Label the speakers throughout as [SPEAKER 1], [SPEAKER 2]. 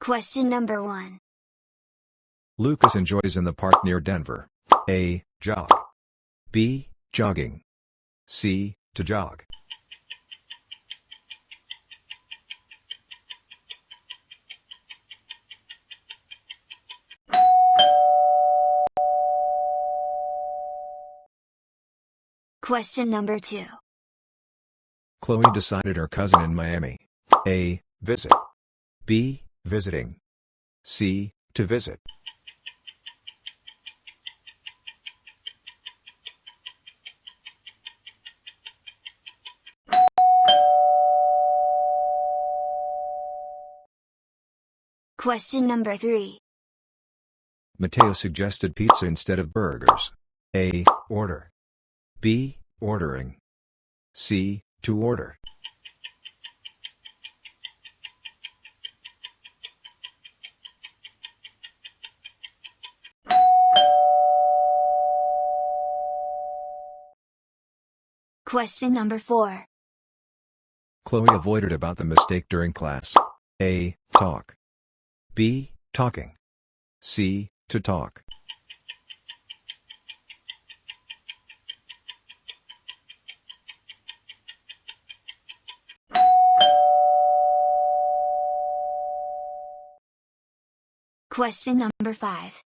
[SPEAKER 1] Question number 1.
[SPEAKER 2] Lucas enjoys in the park near Denver. A. Jog. B. Jogging. C. To jog.
[SPEAKER 1] Question number 2.
[SPEAKER 2] Chloe decided her cousin in Miami. A. Visit. B. Visiting. C. To visit.
[SPEAKER 1] Question number 3.
[SPEAKER 2] Mateo suggested pizza instead of burgers. A. Order. B. Ordering. C. To order.
[SPEAKER 1] Question number 4.
[SPEAKER 2] Chloe avoided about the mistake during class. A. Talk. B. Talking. C. To talk.
[SPEAKER 1] Question number 5.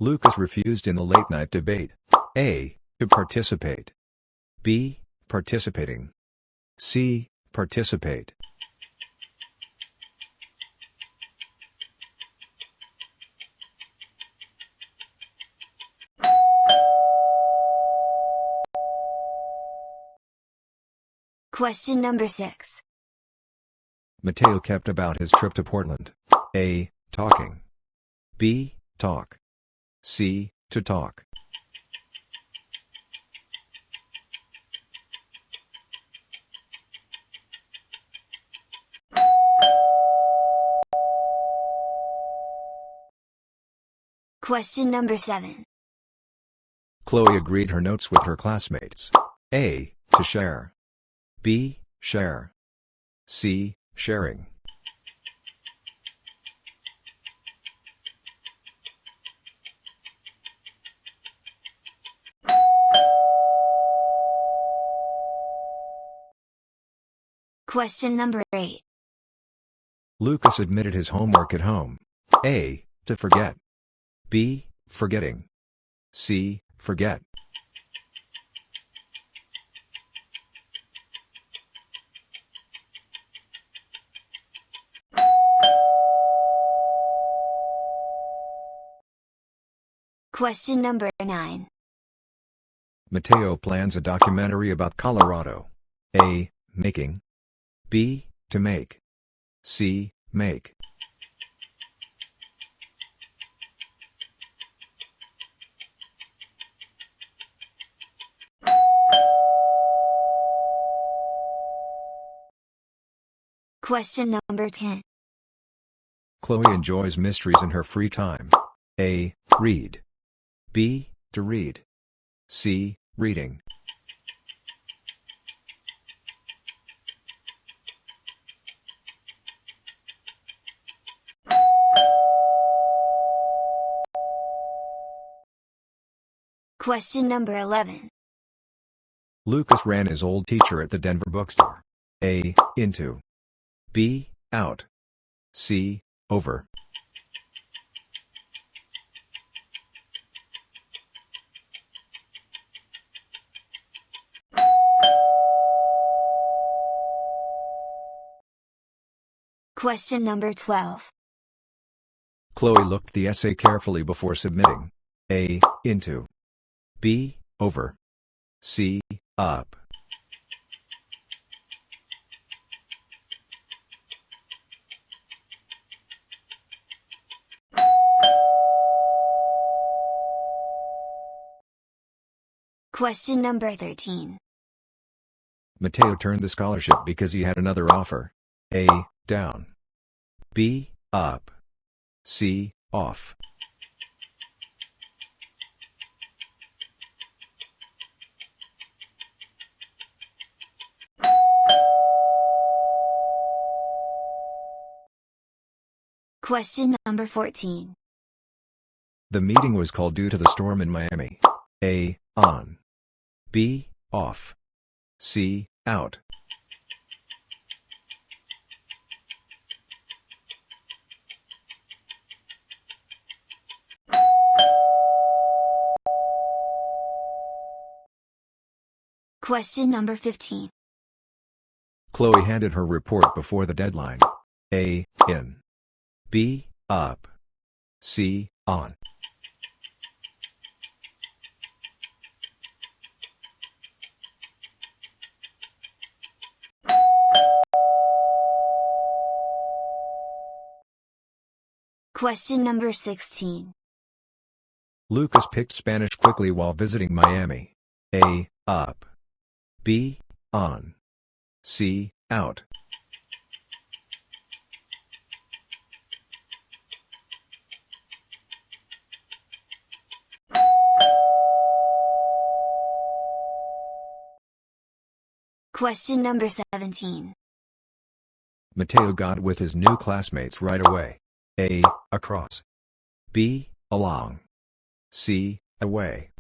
[SPEAKER 2] Lucas refused in the late-night debate. A. To participate. B. Participating. C. Participate.
[SPEAKER 1] Question number 6.
[SPEAKER 2] Mateo kept about his trip to Portland. A. Talking. B. Talk. C. To talk.
[SPEAKER 1] Question number 7.
[SPEAKER 2] Chloe agreed her notes with her classmates. A. To share. B. Share. C. Sharing.
[SPEAKER 1] Question number 8.
[SPEAKER 2] Lucas admitted his homework at home. A. To forget. B. Forgetting. C. Forget.
[SPEAKER 1] Question number 9.
[SPEAKER 2] Mateo plans a documentary about Colorado. A. Making. B. To make. C. Make.
[SPEAKER 1] Question number 10.
[SPEAKER 2] Chloe enjoys mysteries in her free time. A. Read. B. To read. C. Reading.
[SPEAKER 1] Question number 11.
[SPEAKER 2] Lucas ran his old teacher at the Denver bookstore. A. Into. B. Out. C. Over.
[SPEAKER 1] Question number 12.
[SPEAKER 2] Chloe looked the essay carefully before submitting. A. Into. B. Over. C. Up.
[SPEAKER 1] Question number 13.
[SPEAKER 2] Mateo turned the scholarship because he had another offer. A. Down. B. Up. C. Off.
[SPEAKER 1] Question number 14.
[SPEAKER 2] The meeting was called due to the storm in Miami. A. On. B. Off. C. Out.
[SPEAKER 1] Question number 15.
[SPEAKER 2] Chloe handed her report before the deadline. A. In. B. Up. C. On.
[SPEAKER 1] Question number 16.
[SPEAKER 2] Lucas picked Spanish quickly while visiting Miami. A. Up. B. On. C. Out.
[SPEAKER 1] Question number 17.
[SPEAKER 2] Mateo got with his new classmates right away. A. Across. B. Along. C. Away.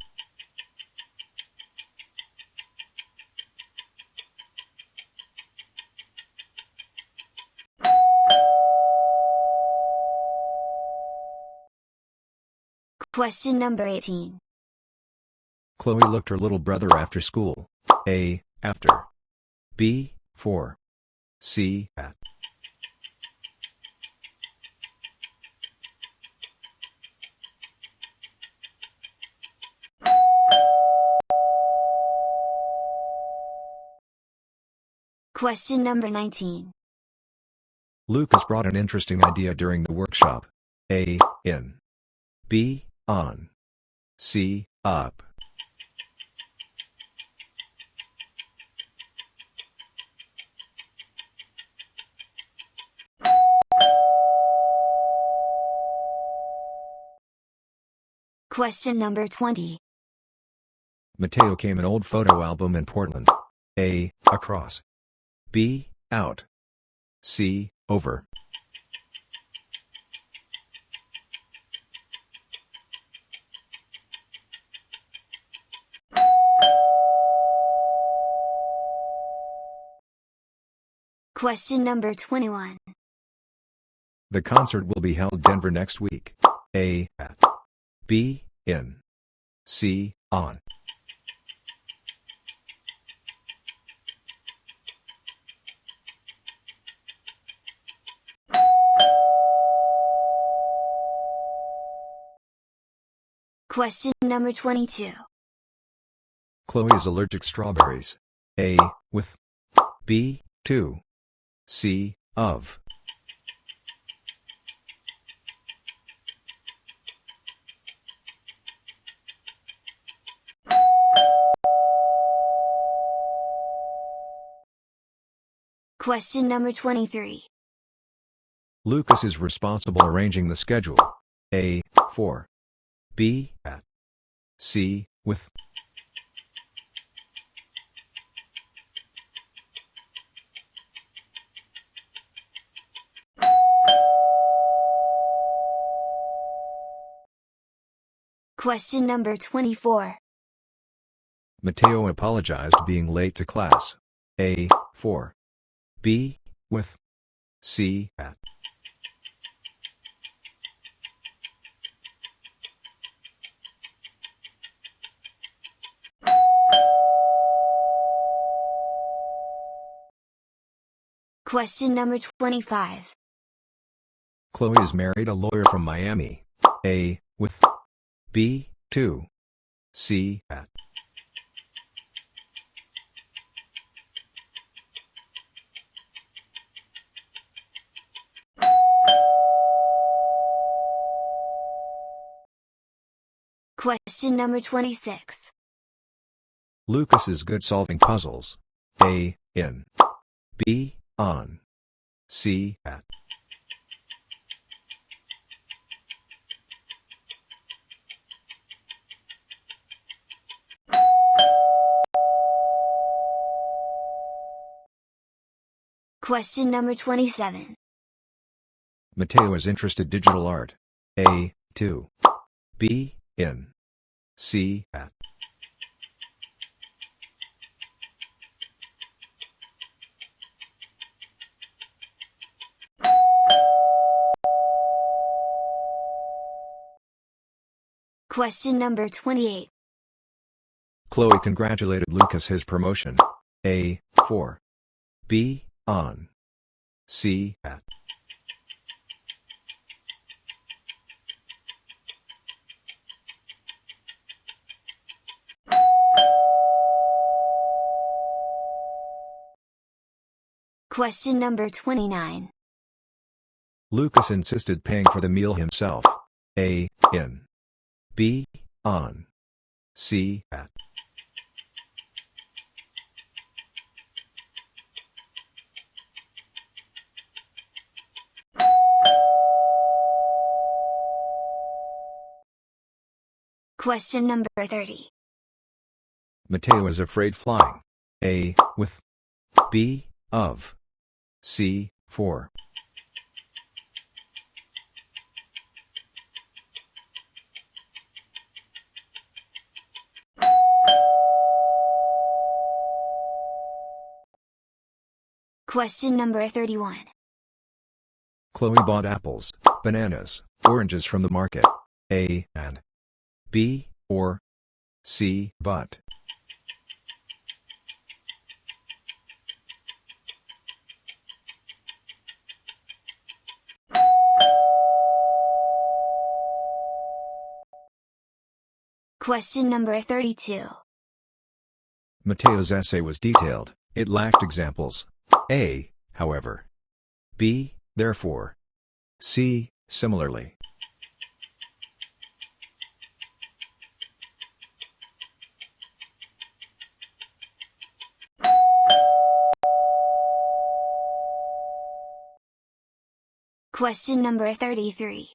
[SPEAKER 1] Question number 18.
[SPEAKER 2] Chloe looked her little brother after school. A. After. B. For. C. At.
[SPEAKER 1] Question number 19.
[SPEAKER 2] Lucas brought an interesting idea during the workshop. A. In. B. On. C. Up.
[SPEAKER 1] Question number 20.
[SPEAKER 2] Mateo came an old photo album in Portland. A. Across. B. Out. C. Over.
[SPEAKER 1] Question number 21.
[SPEAKER 2] The concert will be held Denver next week. A. At. B. In. C. On.
[SPEAKER 1] Question number 22.
[SPEAKER 2] Chloe is allergic strawberries. A. With. B. To. C. Of.
[SPEAKER 1] Question number 23.
[SPEAKER 2] Lucas is responsible arranging the schedule. A. For. B. At. C. With.
[SPEAKER 1] Question number 24.
[SPEAKER 2] Mateo apologized being late to class. A. For. B. With. C. At.
[SPEAKER 1] Question number 25.
[SPEAKER 2] Chloe is married a lawyer from Miami. A. With. B. To. C. At.
[SPEAKER 1] Question number 26.
[SPEAKER 2] Lucas is good solving puzzles. A. In. B. On. C. At.
[SPEAKER 1] Question number 27.
[SPEAKER 2] Mateo is interested digital art. A. To. B. In. C. At.
[SPEAKER 1] Question number 28.
[SPEAKER 2] Chloe congratulated Lucas his promotion. A. For. B. On. C. At.
[SPEAKER 1] Question number 29.
[SPEAKER 2] Lucas insisted paying for the meal himself. A. In. B. On. C. At.
[SPEAKER 1] Question number 30.
[SPEAKER 2] Mateo is afraid flying. A. With. B. Of. C. For.
[SPEAKER 1] Question number 31.
[SPEAKER 2] Chloe bought apples, bananas, oranges from the market. A. And. B. Or. C. But.
[SPEAKER 1] Question number 32.
[SPEAKER 2] Mateo's essay was detailed. It lacked examples. A. However. B. Therefore. C. Similarly.
[SPEAKER 1] Question number 33.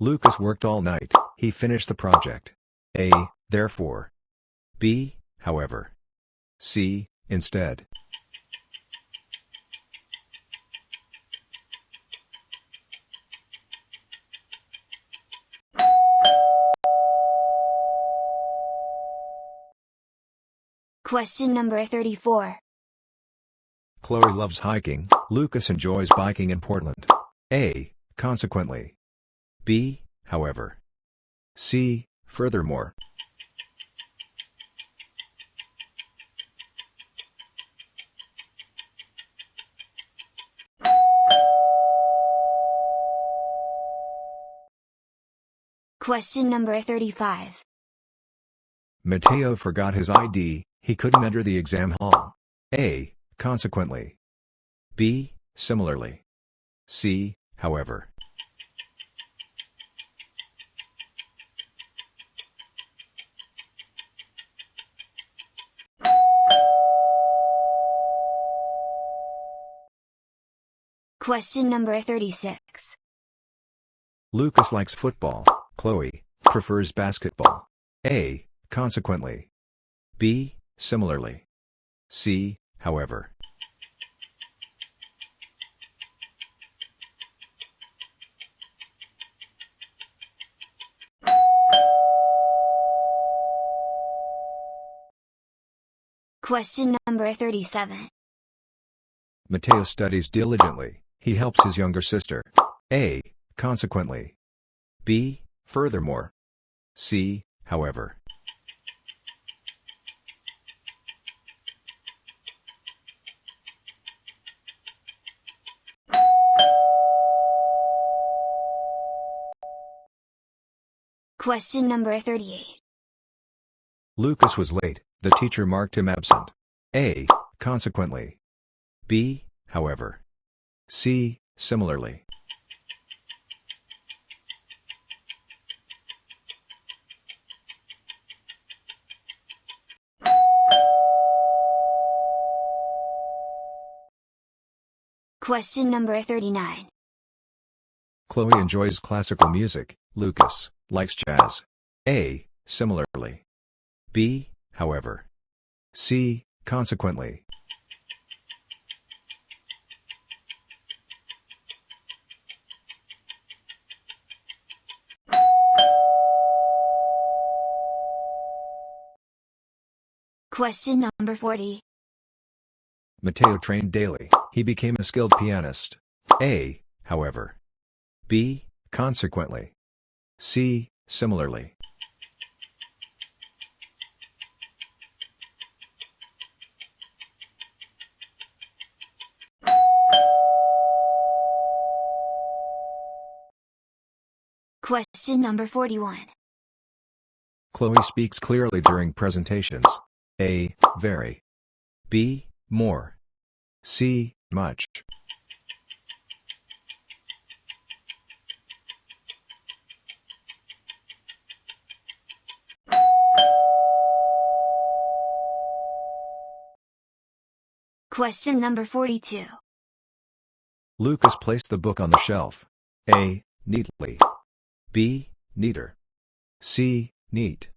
[SPEAKER 2] Lucas worked all night. He finished the project. A. Therefore. B. However. C. Instead.
[SPEAKER 1] Question number 34.
[SPEAKER 2] Chloe loves hiking. Lucas enjoys biking in Portland. A. Consequently. B. However. C. Furthermore.
[SPEAKER 1] Question number 35.
[SPEAKER 2] Mateo forgot his ID. He couldn't enter the exam hall. A. Consequently. B. Similarly. C. However.
[SPEAKER 1] Question number 36.
[SPEAKER 2] Lucas likes football. Chloe prefers basketball. A. Consequently. B. Similarly. C. However.
[SPEAKER 1] Question number 37.
[SPEAKER 2] Mateo studies diligently. He helps his younger sister. A. Consequently. B. Furthermore. C. However.
[SPEAKER 1] Question number 38.
[SPEAKER 2] Lucas was late. The teacher marked him absent. A. Consequently. B. However. C. Similarly.
[SPEAKER 1] Question number 39.
[SPEAKER 2] Chloe enjoys classical music. Lucas likes jazz. A. Similarly. B. However. C. Consequently.
[SPEAKER 1] Question number 40.
[SPEAKER 2] Matteo trained daily. He became a skilled pianist. A, however. B, consequently. C, similarly.
[SPEAKER 1] Question number 41.
[SPEAKER 2] Chloe speaks clearly during presentations. A, very. B, more. C, much.
[SPEAKER 1] Question number 42.
[SPEAKER 2] Lucas placed the book on the shelf. A, neatly. B, neater. C, neat.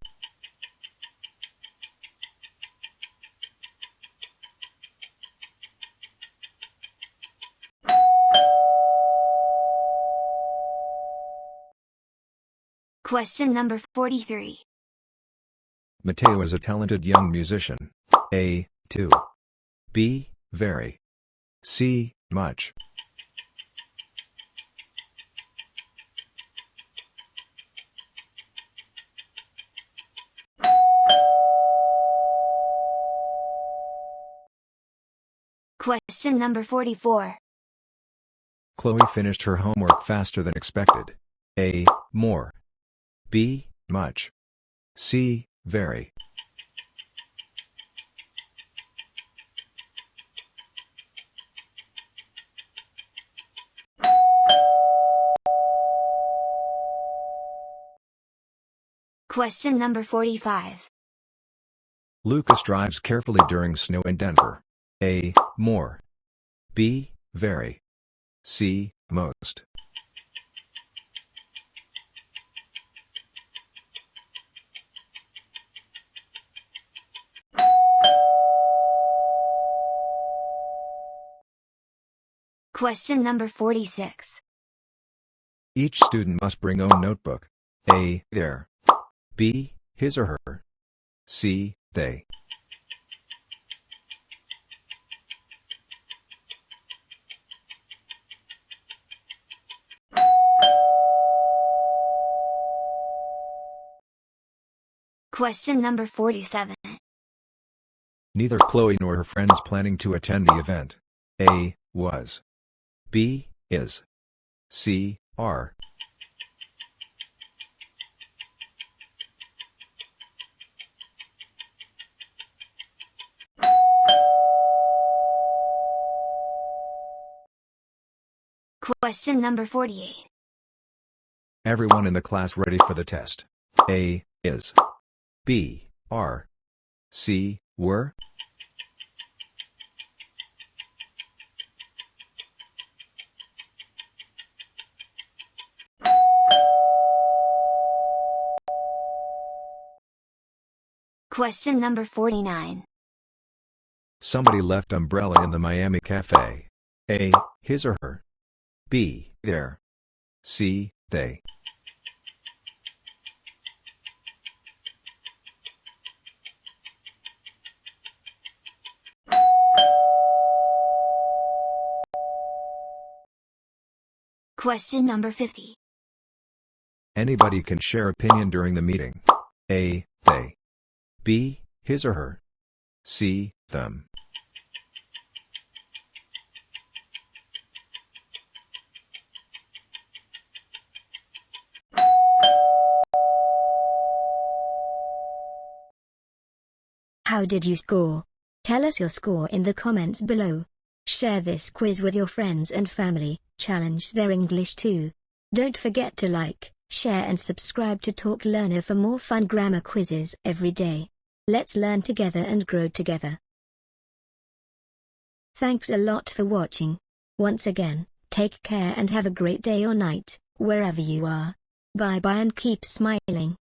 [SPEAKER 1] Question number 43.
[SPEAKER 2] Matteo is a talented young musician. A, too. B, very. C, much.
[SPEAKER 1] Question number 44.
[SPEAKER 2] Chloe finished her homework faster than expected. A, more. B, much. C, very.
[SPEAKER 1] Question number 45.
[SPEAKER 2] Lucas drives carefully during snow in Denver. A, more. B, very. C, most.
[SPEAKER 1] Question number 46.
[SPEAKER 2] Each student must bring own notebook. A, their. B, his or her. C, they.
[SPEAKER 1] Question number 47.
[SPEAKER 2] Neither Chloe nor her friends planning to attend the event. A, was. B, is. C, are.
[SPEAKER 1] Question number 48.
[SPEAKER 2] Everyone in the class ready for the test. A, is. B, are. C, were.
[SPEAKER 1] Question number 49.
[SPEAKER 2] Somebody left umbrella in the Miami cafe. A, his or her. B, their. C, they.
[SPEAKER 1] Question number 50.
[SPEAKER 2] Anybody can share opinion during the meeting. A, they. B, his or her. C, them.
[SPEAKER 3] How did you score? Tell us your score in the comments below. Share this quiz with your friends and family, challenge their English too. Don't forget to like, share and subscribe to Talk Learner for more fun grammar quizzes every day. Let's learn together and grow together. Thanks a lot for watching. Once again, take care and have a great day or night, wherever you are. Bye bye and keep smiling.